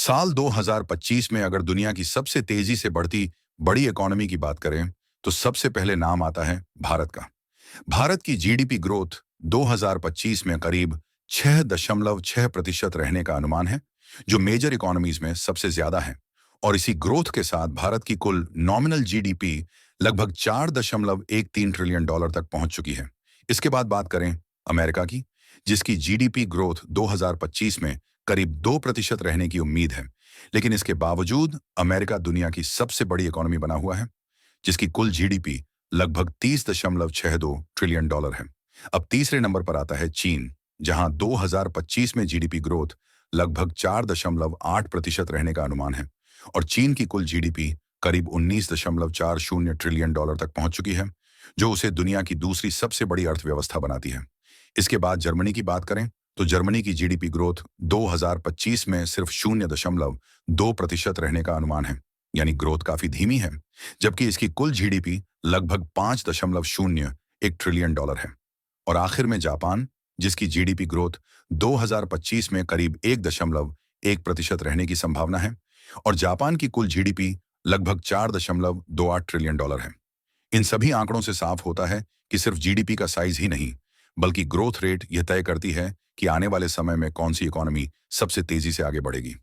साल 2025 में अगर दुनिया की सबसे तेजी से बढ़ती बड़ी इकोनॉमी की बात करें तो सबसे पहले नाम आता है भारत का। भारत की जीडीपी ग्रोथ 2025 में करीब 6.6% रहने का अनुमान है, जो मेजर इकोनॉमीज में सबसे ज्यादा है। और इसी ग्रोथ के साथ भारत की कुल नॉमिनल जीडीपी लगभग 4.13 ट्रिलियन डॉलर तक पहुंच चुकी है। इसके बाद बात करें अमेरिका की, जिसकी जीडीपी ग्रोथ 2025 में करीब 2% रहने की उम्मीद है। लेकिन इसके बावजूद अमेरिका दुनिया की सबसे बड़ी इकोनॉमी बना हुआ है, जिसकी कुल जीडीपी लगभग 30.62 ट्रिलियन डॉलर है। अब तीसरे नंबर पर आता है चीन, जहां 2025 में जीडीपी ग्रोथ लगभग 4.8% रहने का अनुमान है। और चीन की कुल जीडीपी करीब 19.40 ट्रिलियन डॉलर तक पहुंच चुकी है, जो उसे दुनिया की दूसरी सबसे बड़ी अर्थव्यवस्था बनाती है। इसके बाद जर्मनी की बात करें तो जर्मनी की जीडीपी ग्रोथ 2025 में सिर्फ 0.2% रहने का अनुमान है, यानी ग्रोथ काफी धीमी है। जबकि इसकी कुल जीडीपी लगभग 5.01 ट्रिलियन डॉलर है। और आखिर में जापान, जिसकी जीडीपी ग्रोथ 2025 में करीब 1.1% रहने की संभावना है। और जापान की कुल जीडीपी लगभग 4.28 ट्रिलियन डॉलर है। इन सभी आंकड़ों से साफ होता है कि सिर्फ जीडीपी का साइज ही नहीं, बल्कि ग्रोथ रेट यह तय करती है कि आने वाले समय में कौन सी इकोनॉमी सबसे तेजी से आगे बढ़ेगी।